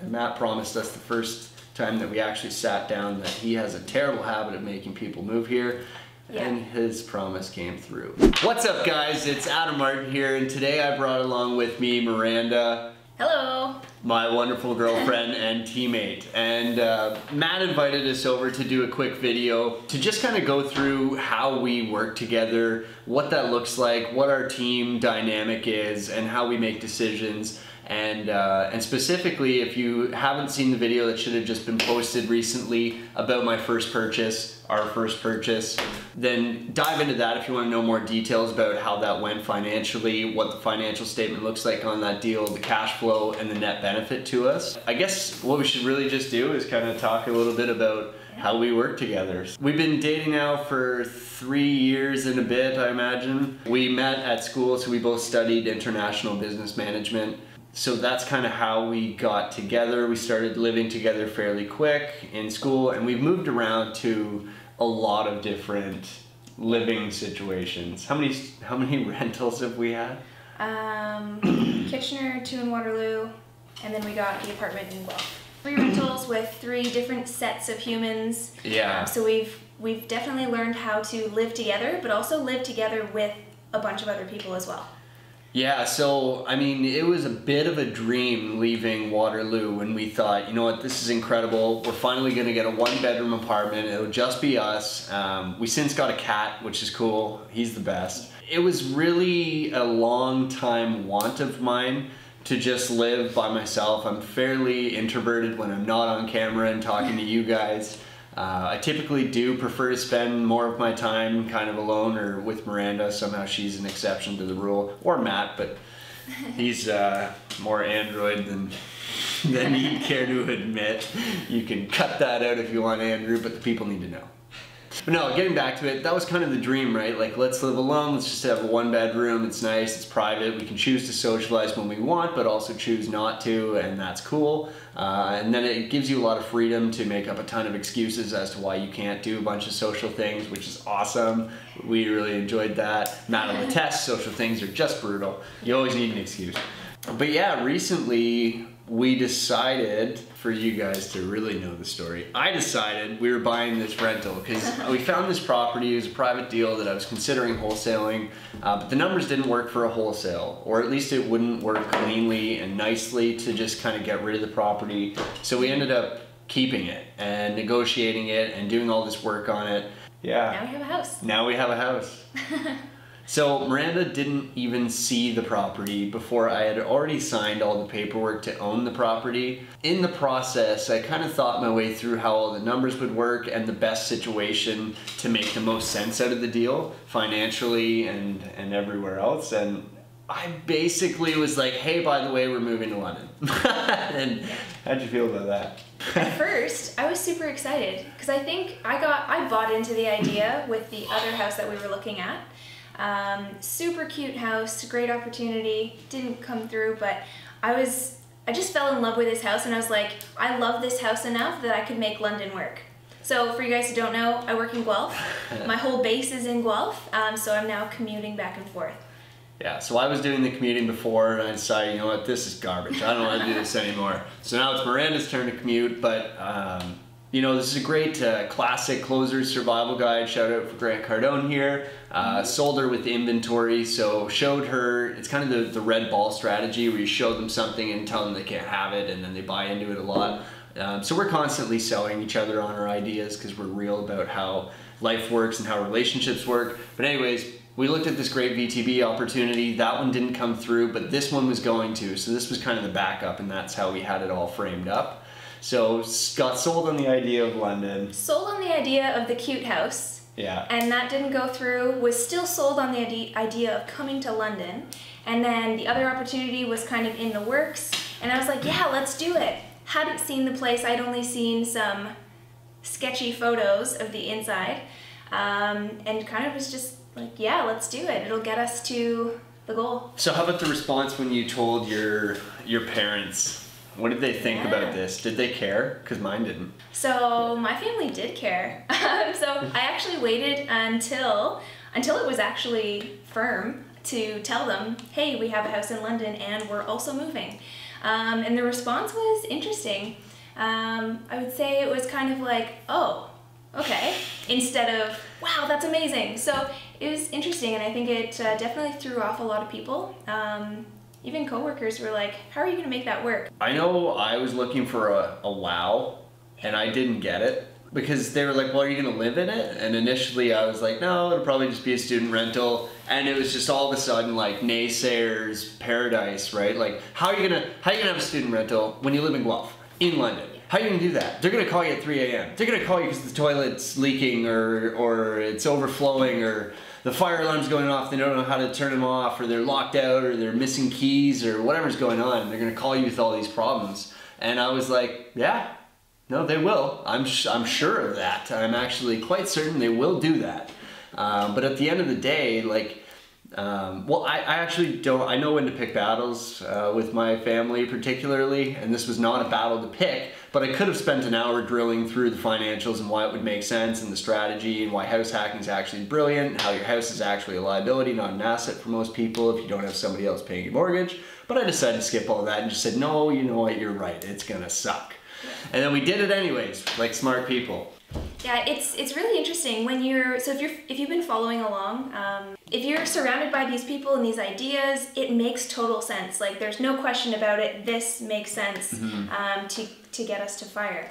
And Matt promised us the first time that we actually sat down that he has a terrible habit of making people move here. Yeah. And his promise came through. What's up guys, it's Adam Martin here, and today I brought along with me Miranda. Hello. My wonderful girlfriend and teammate. And Matt invited us over to do a quick video to just kind of go through how we work together, what that looks like, what our team dynamic is, and how we make decisions. And specifically, if you haven't seen the video that should have just been posted recently about my first purchase, our first purchase, then dive into that if you want to know more details about how that went financially, what the financial statement looks like on that deal, the cash flow, and the net benefit to us. I guess what we should really just do is kind of talk a little bit about how we work together. We've been dating now for 3 years and a bit, I imagine. We met at school, so we both studied international business management. So that's kind of how we got together. We started living together fairly quick in school, and we've moved around to a lot of different living situations. How many rentals have we had? Kitchener, 2 in Waterloo, and then we got the apartment in Guelph. 3 rentals with 3 different sets of humans. Yeah. So we've definitely learned how to live together, but also live together with a bunch of other people as well. Yeah, so I mean, it was a bit of a dream leaving Waterloo when we thought, you know what, this is incredible. We're finally gonna get a 1-bedroom apartment. It'll just be us. We since got a cat, which is cool. He's the best. It was really a long time want of mine to just live by myself. I'm fairly introverted when I'm not on camera and talking to you guys. I typically do prefer to spend more of my time kind of alone or with Miranda. Somehow she's an exception to the rule, or Matt, but he's more Android than he'd care to admit. You can cut that out if you want, Andrew, but the people need to know. But no, getting back to it, that was kind of the dream, right? Like, let's live alone, let's just have a 1-bedroom, it's nice, it's private, we can choose to socialize when we want, but also choose not to, and that's cool. And then it gives you a lot of freedom to make up a ton of excuses as to why you can't do a bunch of social things, which is awesome. We really enjoyed that. Matt on the test, social things are just brutal. You always need an excuse. But yeah, recently we decided, for you guys to really know the story, I decided we were buying this rental because we found this property. It was a private deal that I was considering wholesaling, but the numbers didn't work for a wholesale, or at least it wouldn't work cleanly and nicely to just kind of get rid of the property. So we ended up keeping it and negotiating it and doing all this work on it. Yeah. Now we have a house. Now we have a house. So Miranda didn't even see the property before I had already signed all the paperwork to own the property. In the process, I kind of thought my way through how all the numbers would work and the best situation to make the most sense out of the deal, financially and everywhere else. And I basically was like, hey, by the way, we're moving to London. And how'd you feel about that? At first, I was super excited because I think I bought into the idea with the other house that we were looking at. Super cute house, great opportunity, didn't come through, but I just fell in love with this house, and I was like, I love this house enough that I could make London work. So for you guys who don't know, I work in Guelph. My whole base is in Guelph, so I'm now commuting back and forth. Yeah, so I was doing the commuting before, and I decided, you know what, this is garbage. I don't want to do this anymore. So now it's Miranda's turn to commute, but you know, this is a great classic closer's survival guide. Shout out for Grant Cardone here. Sold her with inventory, so showed her, it's kind of the red ball strategy where you show them something and tell them they can't have it, and then they buy into it a lot. So we're constantly selling each other on our ideas because we're real about how life works and how relationships work. But anyways, we looked at this great VTB opportunity. That one didn't come through, but this one was going to. So this was kind of the backup, and that's how we had it all framed up. So got sold on the idea of London. Sold on the idea of the cute house. Yeah. And that didn't go through. Was still sold on the idea of coming to London. And then the other opportunity was kind of in the works. And I was like, yeah, let's do it. Hadn't seen the place. I'd only seen some sketchy photos of the inside. And kind of was just like, yeah, let's do it. It'll get us to the goal. So how about the response when you told your parents? What did they think about this? Did they care? Because mine didn't. So my family did care. So I actually waited until it was actually firm to tell them, hey, we have a house in London and we're also moving. And the response was interesting. I would say it was kind of like, oh, okay, instead of, wow, that's amazing. So it was interesting, and I think it definitely threw off a lot of people. Even coworkers were like, how are you gonna make that work? I know I was looking for a wow, and I didn't get it. Because they were like, well, are you gonna live in it? And initially I was like, no, it'll probably just be a student rental. And it was just all of a sudden like naysayers paradise, right? Like, how are you gonna have a student rental when you live in Guelph, in London? How are you gonna do that? They're gonna call you at 3 a.m. They're gonna call you because the toilet's leaking or it's overflowing or the fire alarm's going off, they don't know how to turn them off, or they're locked out, or they're missing keys, or whatever's going on. They're gonna call you with all these problems. And I was like, yeah. No, they will. I'm sure of that. I'm actually quite certain they will do that. But at the end of the day, like, well, I actually don't, I know when to pick battles with my family particularly, and this was not a battle to pick, but I could have spent an hour drilling through the financials and why it would make sense and the strategy and why house hacking is actually brilliant and how your house is actually a liability, not an asset for most people if you don't have somebody else paying your mortgage. But I decided to skip all that and just said, no, you know what, you're right, it's gonna suck. And then we did it anyways, like smart people. Yeah, it's really interesting when you're, so if you've been following along, if you're surrounded by these people and these ideas, it makes total sense. Like there's no question about it, this makes sense to get us to FIRE.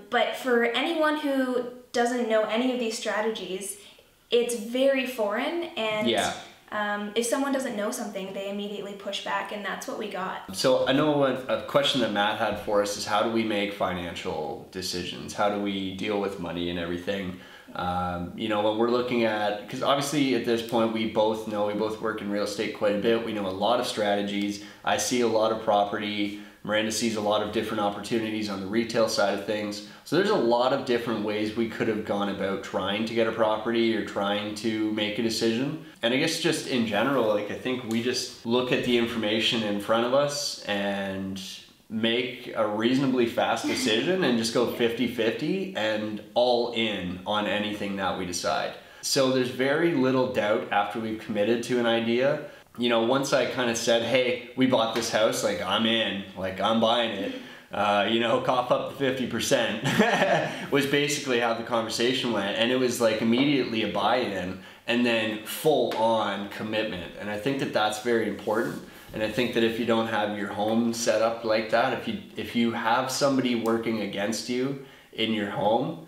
But for anyone who doesn't know any of these strategies, it's very foreign, and if someone doesn't know something, they immediately push back, and that's what we got. So I know a question that Matt had for us is, how do we make financial decisions? How do we deal with money and everything? You know, when we're looking at, because obviously at this point we both work in real estate quite a bit. We know a lot of strategies. I see a lot of property. Miranda sees a lot of different opportunities on the retail side of things. So there's a lot of different ways we could have gone about trying to get a property or trying to make a decision. And I guess just in general, like I think we just look at the information in front of us and make a reasonably fast decision and just go 50-50 and all in on anything that we decide. So there's very little doubt after we've committed to an idea. You know, once I kind of said, hey, we bought this house, like I'm in, like I'm buying it, you know, cough up the 50% was basically how the conversation went. And it was like immediately a buy-in and then full on commitment. And I think that that's very important. And I think that if you don't have your home set up like that, if you have somebody working against you in your home,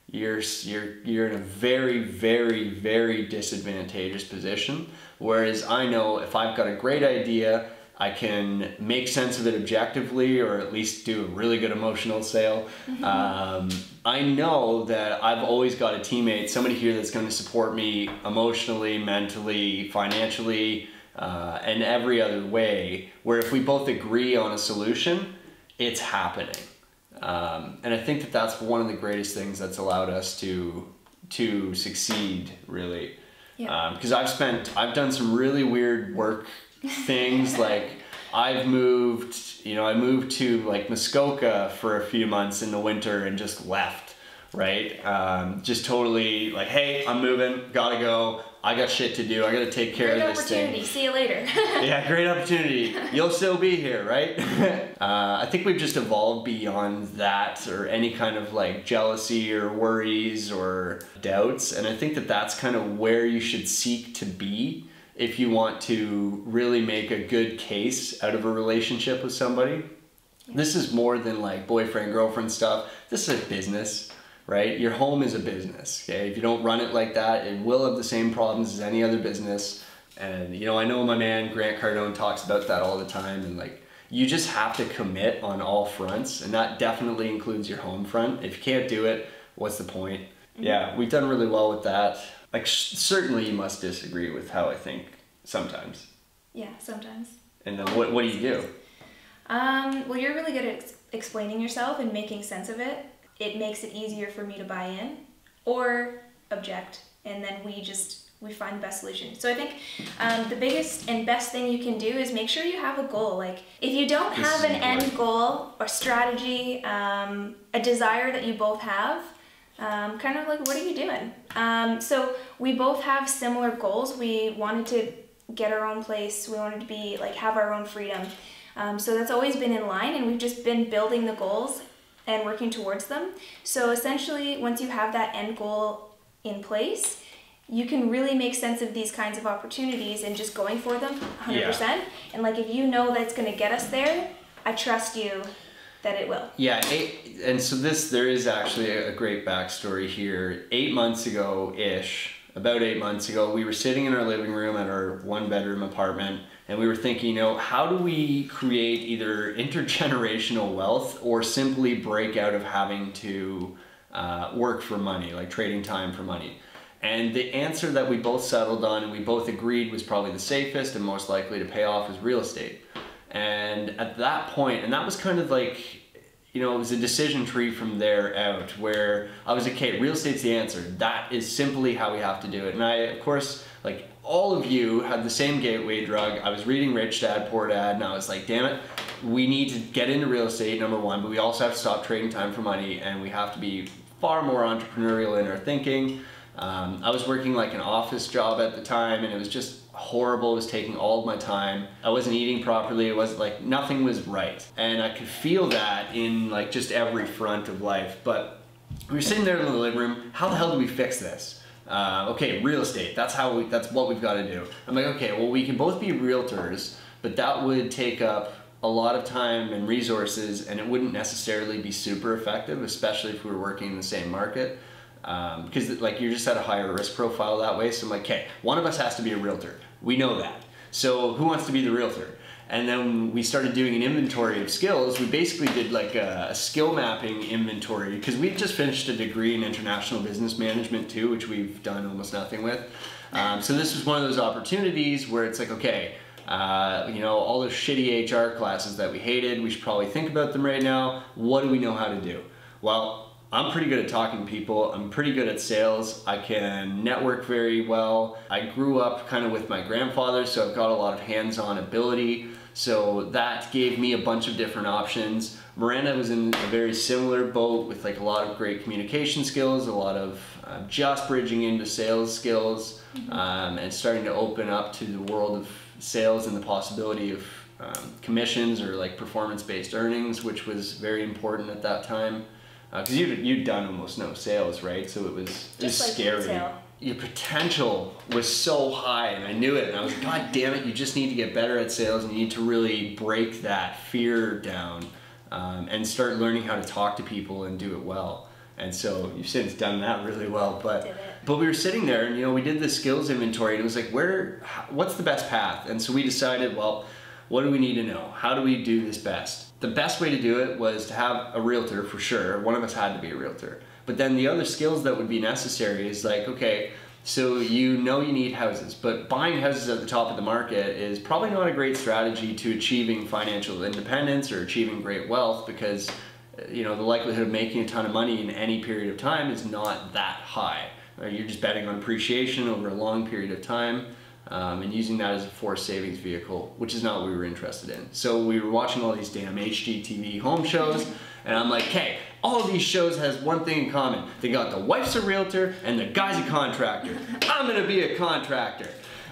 you're in a very, very, very disadvantageous position. Whereas I know if I've got a great idea, I can make sense of it objectively, or at least do a really good emotional sale. I know that I've always got a teammate, somebody here that's going to support me emotionally, mentally, financially, and every other way, where if we both agree on a solution, it's happening. And I think that that's one of the greatest things that's allowed us to succeed, really. Because I've done some really weird work things. Like I moved to like Muskoka for a few months in the winter and just left, right? Just totally like, hey, I'm moving, gotta go. I got shit to do. I got to take care of this thing. Great opportunity. See you later. Yeah, great opportunity. You'll still be here, right? I think we've just evolved beyond that, or any kind of like jealousy or worries or doubts. And I think that that's kind of where you should seek to be if you want to really make a good case out of a relationship with somebody. This is more than like boyfriend, girlfriend stuff. This is a business. Right? Your home is a business, okay? If you don't run it like that, it will have the same problems as any other business. And you know, I know my man Grant Cardone talks about that all the time, and like, you just have to commit on all fronts, and that definitely includes your home front. If you can't do it, what's the point? Yeah, we've done really well with that. Like, certainly you must disagree with how I think sometimes. Yeah, sometimes. And then what do you do? Well, you're really good at explaining yourself and making sense of it. It makes it easier for me to buy in or object, and then we find the best solution. So I think the biggest and best thing you can do is make sure you have a goal. Like if you don't have an end goal or strategy, a desire that you both have, kind of like, what are you doing? So we both have similar goals. We wanted to get our own place. We wanted to be like, have our own freedom. So that's always been in line, and we've just been building the goals and working towards them. So essentially, once you have that end goal in place, you can really make sense of these kinds of opportunities and just going for them 100%. Yeah. And like, if you know that it's going to get us there, I trust you that it will. Yeah, and so there is actually a great backstory here. 8 months ago-ish, about 8 months ago, we were sitting in our living room at our 1-bedroom apartment, and we were thinking, how do we create either intergenerational wealth or simply break out of having to work for money, like trading time for money? And the answer that we both settled on and we both agreed was probably the safest and most likely to pay off was real estate. And at that point, and that was kind of like, it was a decision tree from there out, where I was like, okay, real estate's the answer. That is simply how we have to do it. And I, of course, like all of you had the same gateway drug. I was reading Rich Dad, Poor Dad, and I was like, damn it, we need to get into real estate, number one, but we also have to stop trading time for money, and we have to be far more entrepreneurial in our thinking. I was working like an office job at the time, and it was just horrible. It was taking all of my time. I wasn't eating properly. It wasn't like, nothing was right. And I could feel that in like just every front of life. But we were sitting there in the living room. How the hell do we fix this? Okay, real estate. That's what we've got to do. I'm like, okay, well, we can both be realtors, but that would take up a lot of time and resources, and it wouldn't necessarily be super effective, especially if we were working in the same market. Because like you're just at a higher risk profile that way. So I'm like, okay, one of us has to be a realtor. We know that. So who wants to be the realtor? And then we started doing an inventory of skills. We basically did like a skill mapping inventory, because we just finished a degree in international business management too, which we've done almost nothing with. So this was one of those opportunities where it's like, okay, all those shitty HR classes that we hated, we should probably think about them right now. What do we know how to do? Well, I'm pretty good at talking to people. I'm pretty good at sales. I can network very well. I grew up kind of with my grandfather, so I've got a lot of hands-on ability. So that gave me a bunch of different options. Miranda was in a very similar boat with like a lot of great communication skills, a lot of just bridging into sales skills, and starting to open up to the world of sales and the possibility of commissions or like performance-based earnings, which was very important at that time. Because you'd done almost no sales, right? So it was scary. Retail. Your potential was so high, and I knew it. And I was like, God damn it, you just need to get better at sales, and you need to really break that fear down and start learning how to talk to people and do it well. And so you've since done that really well. But we were sitting there, and we did the skills inventory, and it was like, what's the best path? And so we decided, well, what do we need to know? How do we do this best? The best way to do it was to have a realtor, for sure. One of us had to be a realtor. But then the other skills that would be necessary is like, okay, so you need houses, but buying houses at the top of the market is probably not a great strategy to achieving financial independence or achieving great wealth, because the likelihood of making a ton of money in any period of time is not that high. You're just betting on appreciation over a long period of time. And using that as a forced savings vehicle, which is not what we were interested in. So we were watching all these damn HGTV home shows, and I'm like, hey, all of these shows has one thing in common. They got the wife's a realtor and the guy's a contractor. I'm gonna be a contractor.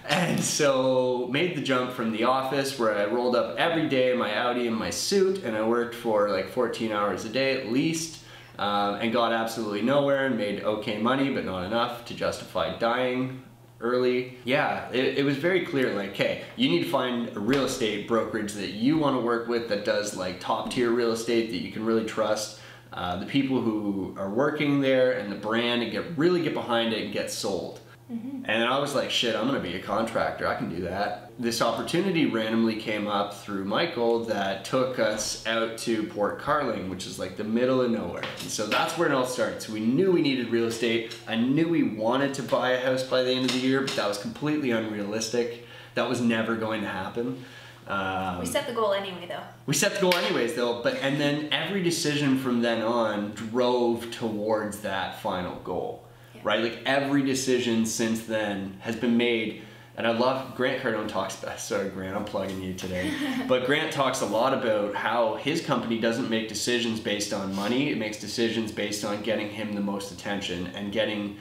And so made the jump from the office, where I rolled up every day in my Audi and my suit, and I worked for like 14 hours a day at least, and got absolutely nowhere, and made okay money, but not enough to justify dying early. Yeah, it was very clear, like, hey, you need to find a real estate brokerage that you want to work with, that does like top tier real estate that you can really trust, the people who are working there and the brand, and really get behind it and get sold. And I was like, shit, I'm gonna be a contractor, I can do that. This opportunity randomly came up through Michael that took us out to Port Carling, which is like the middle of nowhere. And so that's where it all started. So we knew we needed real estate. I knew we wanted to buy a house by the end of the year, but that was completely unrealistic. That was never going to happen. We set the goal anyway, though. We set the goal anyways, though, and then every decision from then on drove towards that final goal. Right? Like every decision since then has been made, and I love Grant Cardone talks about, sorry Grant, I'm plugging you today, but Grant talks a lot about how his company doesn't make decisions based on money, it makes decisions based on getting him the most attention and getting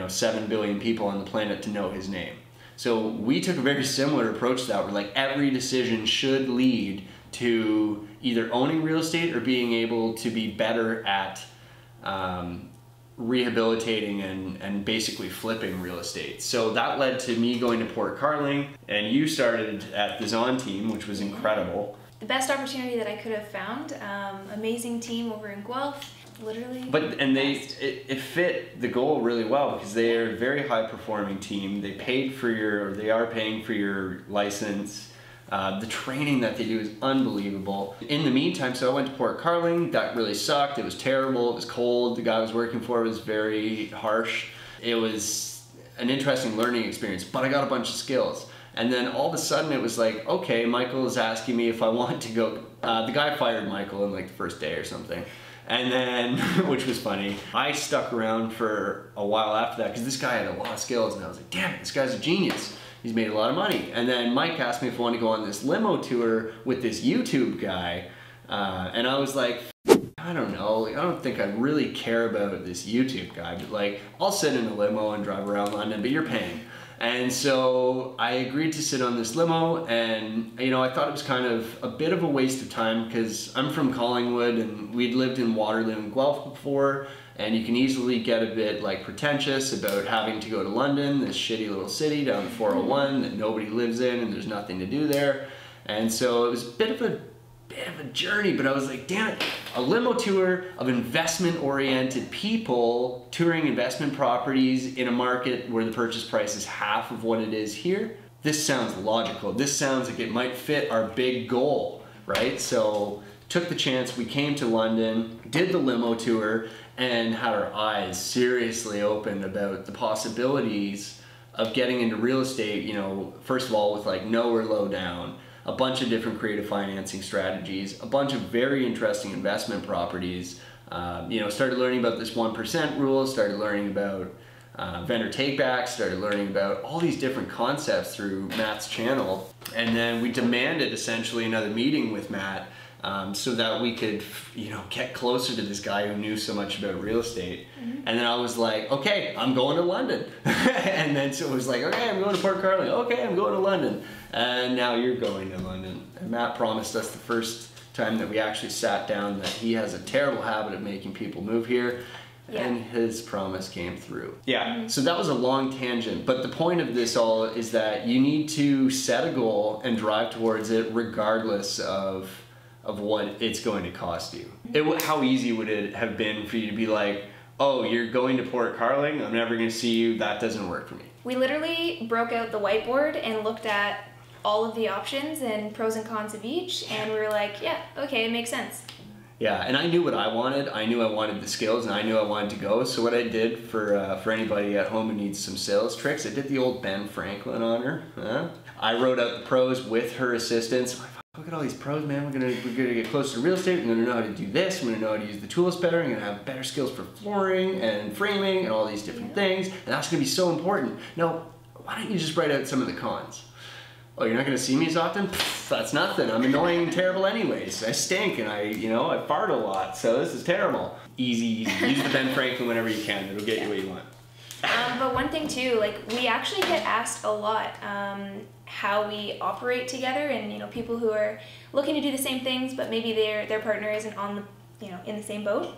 7 billion people on the planet to know his name. So we took a very similar approach to that, where like every decision should lead to either owning real estate or being able to be better at rehabilitating and basically flipping real estate. So that led to me going to Port Carling, and you started at the Zon team, which was incredible. The best opportunity that I could have found. Amazing team over in Guelph, literally. It fit the goal really well, because they are a very high performing team. They are paying for your license. The training that they do is unbelievable. In the meantime, so I went to Port Carling. That really sucked. It was terrible. It was cold. The guy I was working for was very harsh. It was an interesting learning experience, but I got a bunch of skills. And then all of a sudden it was like, okay, Michael is asking me if I want to go. The guy fired Michael in like the first day or something. And then, which was funny, I stuck around for a while after that because this guy had a lot of skills, and I was like, damn it, this guy's a genius. He's made a lot of money. And then Mike asked me if I wanted to go on this limo tour with this YouTube guy. And I was like, I don't know, I don't think I really care about this YouTube guy, but like, I'll sit in a limo and drive around London, but you're paying. And so I agreed to sit on this limo, and you know, I thought it was kind of a bit of a waste of time because I'm from Collingwood and we'd lived in Waterloo and Guelph before, and you can easily get a bit like pretentious about having to go to London, this shitty little city down the 401 that nobody lives in and there's nothing to do there. And so it was a bit of a journey, but I was like, damn it, a limo tour of investment-oriented people touring investment properties in a market where the purchase price is half of what it is here. This sounds logical. This sounds like it might fit our big goal, right? So took the chance, we came to London, did the limo tour, and had our eyes seriously opened about the possibilities of getting into real estate, you know, first of all with like no or low down, a bunch of different creative financing strategies, a bunch of very interesting investment properties. You know, started learning about this 1% rule, started learning about vendor takebacks, started learning about all these different concepts through Matt's channel. And then we demanded essentially another meeting with Matt so that we could, you know, get closer to this guy who knew so much about real estate. And then I was like, okay, I'm going to London. And then so it was like, okay, I'm going to Port Carling. Okay, I'm going to London. And now you're going to London. And Matt promised us the first time that we actually sat down that he has a terrible habit of making people move here. Yeah. And his promise came through. Yeah, so that was a long tangent, but the point of this all is that you need to set a goal and drive towards it regardless of what it's going to cost you. How easy would it have been for you to be like, oh, you're going to Port Carling, I'm never going to see you, that doesn't work for me? We literally broke out the whiteboard and looked at all of the options and pros and cons of each, and we were like, yeah, okay, it makes sense. Yeah, and I knew what I wanted. I knew I wanted the skills, and I knew I wanted to go. So what I did for anybody at home who needs some sales tricks, I did the old Ben Franklin on her. I wrote out the pros with her assistance. Look at all these pros, man. We're gonna get closer to real estate. We're gonna know how to do this. We're gonna know how to use the tools better. We're gonna have better skills for flooring and framing and all these different things. And that's gonna be so important. Now, why don't you just write out some of the cons? Oh, you're not gonna see me as often? Pfft, that's nothing. I'm annoying and terrible anyways. I stink and I fart a lot, so this is terrible. Easy, use the Ben Franklin whenever you can. It'll get you what you want. But one thing too, like we actually get asked a lot how we operate together, and people who are looking to do the same things, but maybe their partner isn't on the in the same boat.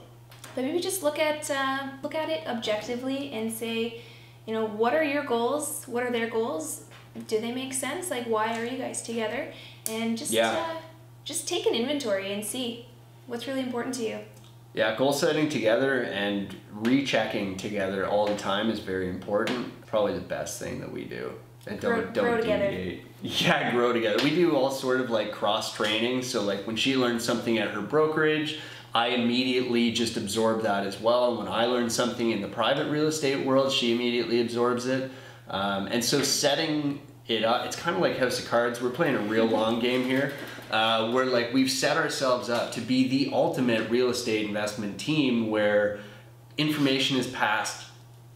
But maybe just look at it objectively and say, what are your goals? What are their goals? Do they make sense? Like, why are you guys together? And just take an inventory and see what's really important to you. Yeah, goal setting together and rechecking together all the time is very important. Probably the best thing that we do. And don't deviate. Yeah, grow together. We do all sort of like cross training. So like when she learns something at her brokerage, I immediately just absorb that as well. And when I learn something in the private real estate world, she immediately absorbs it. And so setting it up, it's kind of like House of Cards. We're playing a real long game here. Where like we've set ourselves up to be the ultimate real estate investment team where information is passed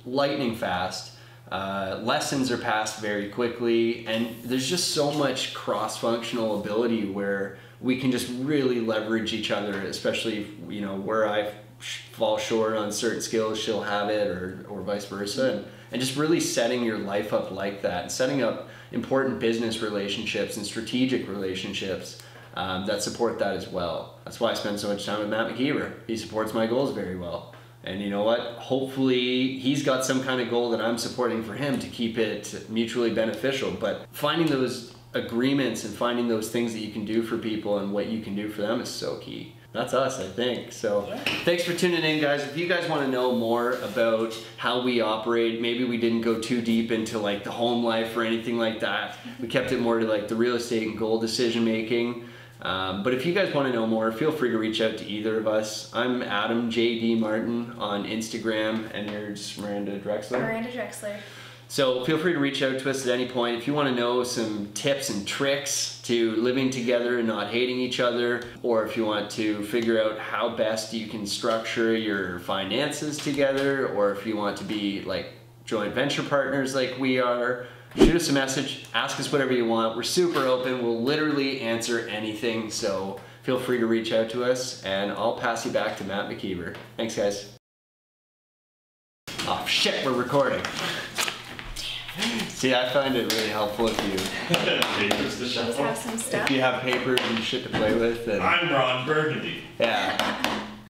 lightning fast, lessons are passed very quickly, and there's just so much cross-functional ability where we can just really leverage each other, especially if, where I fall short on certain skills, she'll have it, or vice versa. And just really setting your life up like that, and setting up important business relationships and strategic relationships that support that as well. That's why I spend so much time with Matt McKeever. He supports my goals very well. And you know what? Hopefully he's got some kind of goal that I'm supporting for him to keep it mutually beneficial. But finding those agreements and finding those things that you can do for people and what you can do for them is so key. That's us, I think. So thanks for tuning in, guys. If you guys want to know more about how we operate, maybe we didn't go too deep into like the home life or anything like that. We kept it more to like the real estate and goal decision making. But if you guys want to know more, feel free to reach out to either of us. I'm Adam J.D. Martin on Instagram, and you're just Miranda Drexler. Miranda Drexler. So feel free to reach out to us at any point. If you want to know some tips and tricks to living together and not hating each other, or if you want to figure out how best you can structure your finances together, or if you want to be like joint venture partners like we are, shoot us a message, ask us whatever you want. We're super open. We'll literally answer anything. So feel free to reach out to us, and I'll pass you back to Matt McKeever. Thanks, guys. Oh shit, we're recording. See, I find it really helpful if you papers to Just have some stuff. if you have papers and shit to play with. And, I'm Ron Burgundy. yeah.